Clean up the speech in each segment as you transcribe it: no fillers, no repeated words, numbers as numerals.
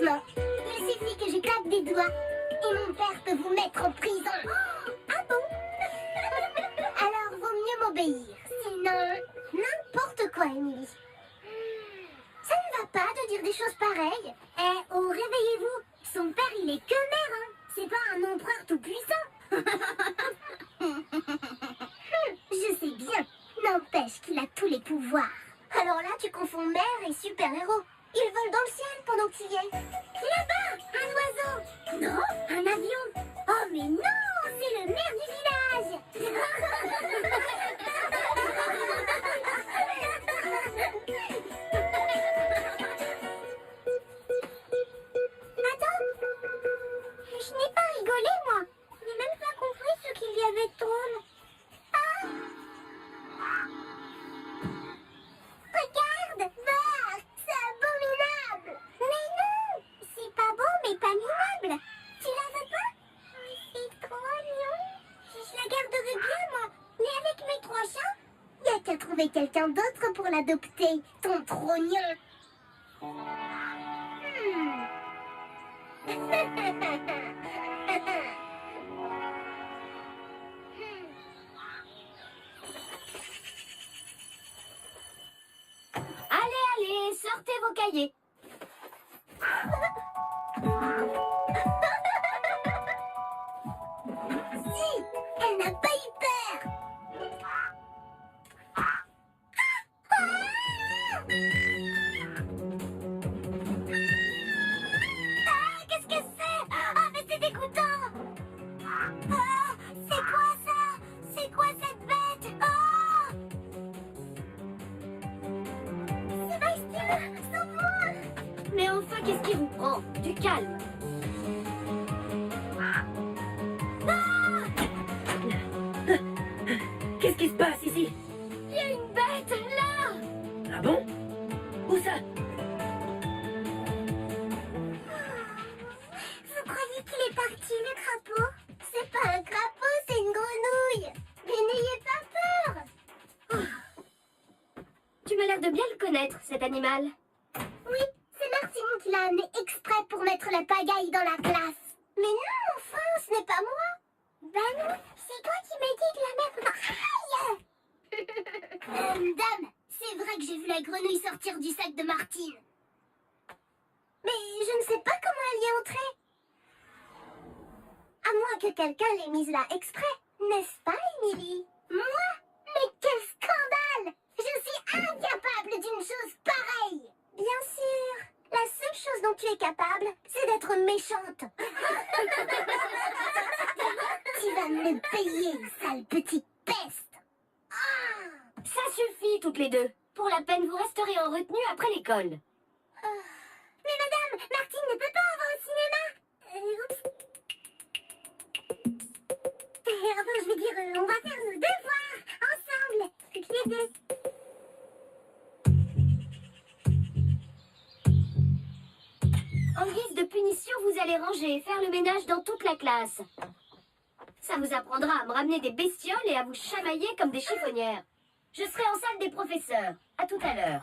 Effectivement, il suffit que je claque des doigts et mon père peut vous mettre en prison. Oh, ah bon? Alors vaut mieux m'obéir, sinon n'importe quoi, Émilie. Ça ne va pas de dire des choses pareilles. Eh, oh, réveillez-vous. Son père, il est que maire, hein. C'est pas un empereur tout puissant. Je sais bien. N'empêche qu'il a tous les pouvoirs. Alors là, tu confonds maire et super-héros. Il vole dans le ciel pendant que tu y es. Là-bas, un oiseau. Non, un avion. Oh, mais non, c'est le maire du village. Attends, je n'ai pas rigolé, moi. Je n'ai même pas compris ce qu'il y avait de drôle. Ah! Regarde, Bart, c'est abominable. Mais non, c'est pas beau, mais pas minable. Tu la veux pas? C'est trop mignon. Je la garderai bien, moi. Mais avec mes 3 chats, y a qu'à trouver quelqu'un d'autre pour l'adopter, ton trognon. Allez, allez, sortez vos cahiers. Si, elle n'a pas eu peur. Ah, qu'est-ce que c'est? Ah, mais c'est dégoûtant. Ah, c'est quoi ça? C'est quoi cette bête? Oh! Sébastien, sauve-moi! Mais enfin, qu'est-ce qui vous prend? Du calme. Qu'est-ce qui se passe ici? Il y a une bête, là! Ah bon? Où ça? Vous croyez qu'il est parti, le crapaud? C'est pas un crapaud, c'est une grenouille. Mais n'ayez pas peur. Tu m'as l'air de bien le connaître, cet animal. Oui, c'est Martine qui l'a amené exprès pour mettre la pagaille dans la classe. Mais non, enfin, ce n'est pas moi. Ben non, c'est toi qui m'as dit de la mettre... Aïe! Dame, c'est vrai que j'ai vu la grenouille sortir du sac de Martine. Mais je ne sais pas comment elle y est entrée. À moins que quelqu'un l'ait mise là exprès, n'est-ce pas, Émilie? Moi? Mais quel scandale! Je suis incapable d'une chose pareille! Bien sûr, la seule chose dont tu es capable, c'est d'être méchante. Tu vas me le payer, sale petite peste! Ah! Ça suffit, toutes les deux. Pour la peine, vous resterez en retenue après l'école. Mais madame, Martine ne peut pas avoir au cinéma. Oups. Enfin, je veux dire, on va faire nos devoirs ensemble. Toutes les deux. En guise de punition, vous allez ranger et faire le ménage dans toute la classe. Ça vous apprendra à me ramener des bestioles et à vous chamailler comme des chiffonnières. Je serai en salle des professeurs. À tout à l'heure.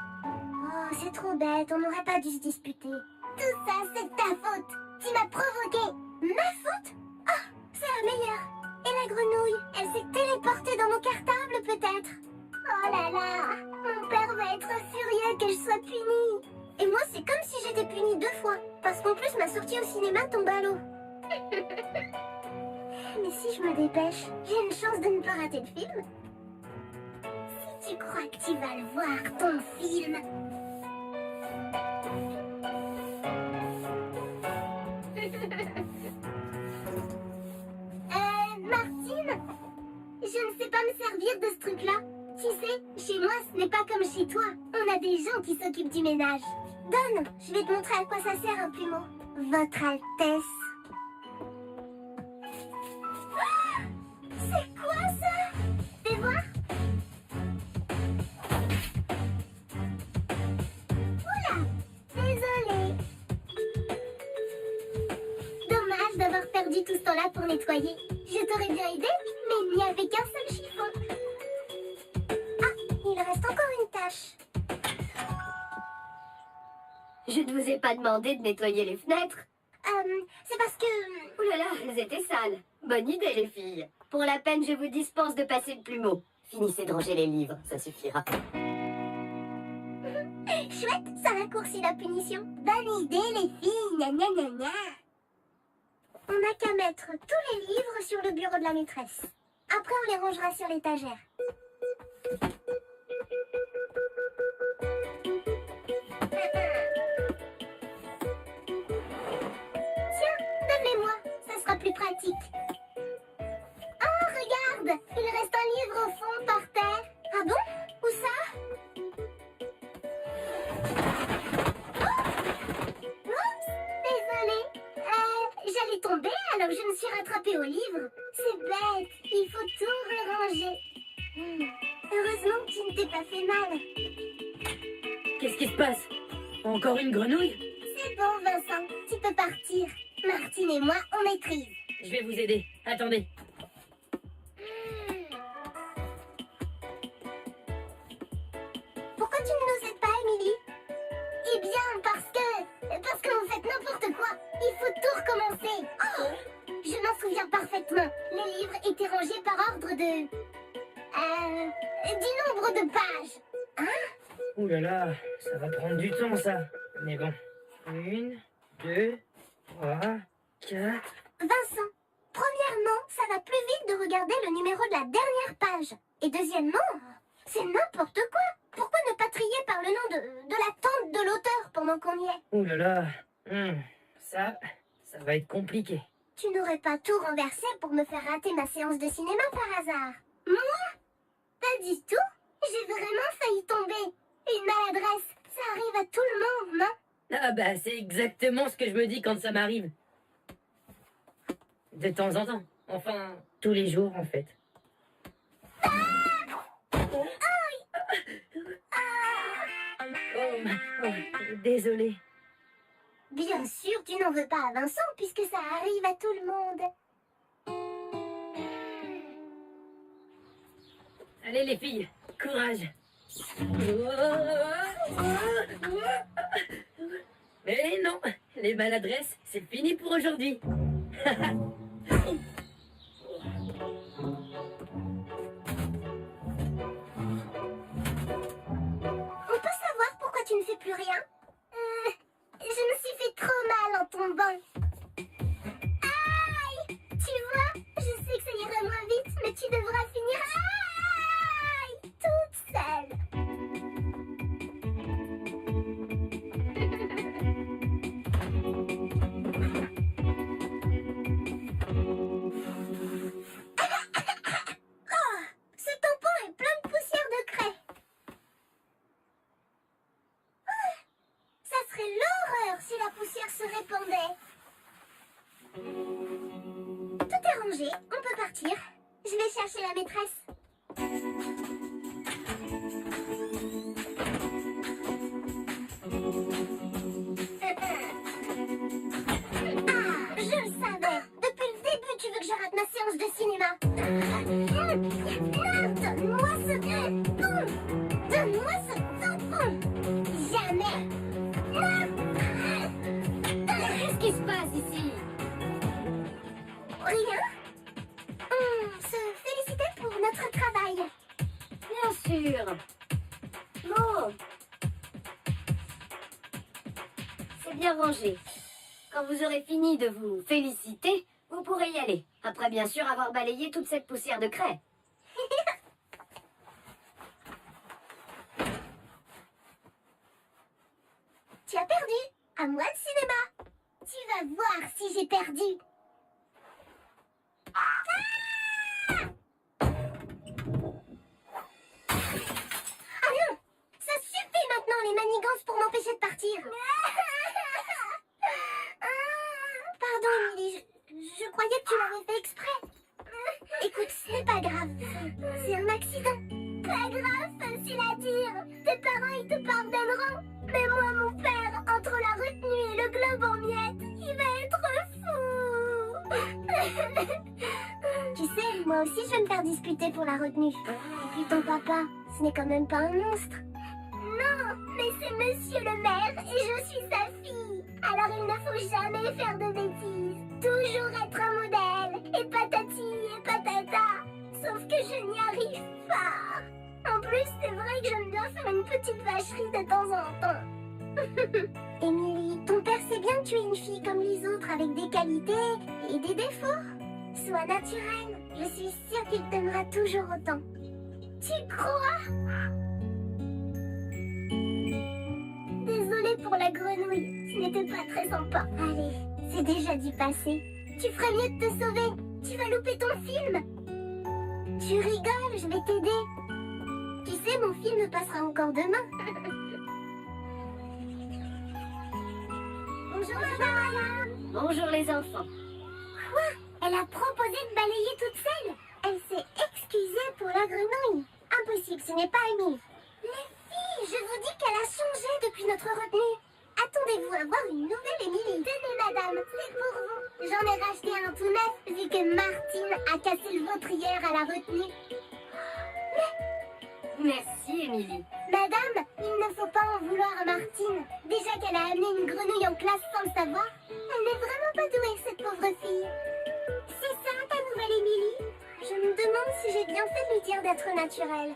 Oh, c'est trop bête, on n'aurait pas dû se disputer. Tout ça, c'est de ta faute. Tu m'as provoqué. Ma faute? Ah, c'est la meilleure. Et la grenouille, elle s'est téléportée dans mon cartable, peut-être. Oh là là, mon père va être furieux que je sois punie. Et moi, c'est comme si j'étais punie 2 fois. Parce qu'en plus, ma sortie au cinéma tombe à l'eau. Mais si je me dépêche, j'ai une chance de ne pas rater le film. Si tu crois que tu vas le voir, ton film... Martine, je ne sais pas me servir de ce truc-là. Tu sais, chez moi, ce n'est pas comme chez toi. On a des gens qui s'occupent du ménage. Donne, je vais te montrer à quoi ça sert un plumeau. Votre Altesse. Ah, c'est quoi ça? Fais voir. Oula, désolée. Dommage d'avoir perdu tout ce temps-là pour nettoyer. Je t'aurais bien aidé, mais il n'y avait qu'un seul chiffon. Ah, il reste encore une tâche. Je ne vous ai pas demandé de nettoyer les fenêtres. C'est parce que... Ouh là là, elles étaient sales. Bonne idée, les filles. Pour la peine, je vous dispense de passer le plumeau. Finissez de ranger les livres, ça suffira. Chouette, ça raccourcit la punition. Bonne idée, les filles, gna gna gna gna. On n'a qu'à mettre tous les livres sur le bureau de la maîtresse. Après, on les rangera sur l'étagère. Tiens, donne-les-moi, ça sera plus pratique. Oh, regarde, il reste un livre au fond, par terre. Ah bon? Où ça? Oups, désolée. J'allais tomber alors je me suis rattrapée au livre. C'est bête, il faut tout ranger. Heureusement que tu ne t'es pas fait mal. Qu'est-ce qui se passe? Encore une grenouille? C'est bon, Vincent, tu peux partir. Martine et moi, on maîtrise. Je vais vous aider. Attendez. Pourquoi tu ne nous aides pas, Émilie? Eh bien, parce que vous faites n'importe quoi. Il faut tout recommencer. Oh, je m'en souviens parfaitement. Les livres étaient rangés par ordre de... du nombre de pages. Hein? Ouh là là, ça va prendre du temps ça. Mais bon. 1, 2, 3, 4... Vincent, premièrement, ça va plus vite de regarder le numéro de la dernière page. Et deuxièmement, c'est n'importe quoi. Pourquoi ne pas trier par le nom de la tante de l'auteur pendant qu'on y est? Ouh là là. Ça va être compliqué. Tu n'aurais pas tout renversé pour me faire rater ma séance de cinéma par hasard? Moi? Pas du tout. J'ai vraiment failli tomber. Une maladresse, ça arrive à tout le monde, non? Ah bah c'est exactement ce que je me dis quand ça m'arrive. De temps en temps. Enfin, tous les jours en fait. Oh, désolé. Bien sûr, tu n'en veux pas à Vincent puisque ça arrive à tout le monde. Allez les filles, courage. Mais non, les maladresses, c'est fini pour aujourd'hui. On peut savoir pourquoi tu ne fais plus rien? Je me suis fait trop mal en tombant. Aïe! Tu vois, je sais que ça ira moins vite, mais tu devras finir... Aïe! Toute seule. Oh, ce tampon est plein de poussière de craie. Ça serait l'horreur si la poussière se répandait. Tout est rangé, on peut partir. Je vais chercher la maîtresse. Ah, je le savais. Depuis le début, tu veux que je rate ma séance de cinéma. Non, donne-moi ce tampon. Donne-moi ce tampon. Jamais. Qu'est-ce qui se passe ici? Rien. On se félicitait pour notre travail. Bien sûr. Bon. C'est bien rangé. Quand vous aurez fini de vous féliciter, vous pourrez y aller. Après, bien sûr, avoir balayé toute cette poussière de craie. Tu as perdu. À moi le cinéma. Tu vas voir si j'ai perdu. Ah non! Ça suffit maintenant les manigances pour m'empêcher de partir. Pardon, Émilie, je croyais que tu l'avais fait exprès. Écoute, ce n'est pas grave. C'est un accident. Pas grave, facile à dire. Tes parents, ils te pardonneront. Mais moi, mon père, entre la retenue et le globe en miettes, il va être fou. Tu sais, moi aussi, je vais me faire disputer pour la retenue. Et puis ton papa, ce n'est quand même pas un monstre. Non, mais c'est c'est Monsieur le maire et je suis sa fille. Alors il ne faut jamais faire de bêtises. Toujours être un modèle. Et patati et patata. Sauf que je n'y arrive pas. En plus, c'est vrai que j'aime bien faire une petite vacherie de temps en temps. Émilie, ton père sait bien que tu es une fille comme les autres avec des qualités et des défauts. Sois naturelle. Je suis sûre qu'il t'aimera toujours autant. Tu crois? Désolée pour la grenouille, ce n'était pas très sympa. Allez, c'est déjà du passé. Tu ferais mieux de te sauver. Tu vas louper ton film. Tu rigoles, je vais t'aider. Tu sais, mon film passera encore demain. Bonjour, madame. Bonjour les enfants. Quoi? Elle a proposé de balayer toute seule. Elle s'est excusée pour la grenouille. Impossible, ce n'est pas Émilie. Les filles, je vous dis qu'elle a changé depuis notre retenue. Attendez-vous à voir une nouvelle Émilie. Tenez, madame, c'est pour vous. J'en ai racheté un tout neuf, vu que Martine a cassé le vôtre hier à la retenue. Merci, Émilie. Madame, il ne faut pas en vouloir à Martine. Déjà qu'elle a amené une grenouille en classe sans le savoir. Elle n'est vraiment pas douée, cette pauvre fille. C'est ça, ta nouvelle Émilie? Je me demande si j'ai bien fait de lui dire d'être naturelle.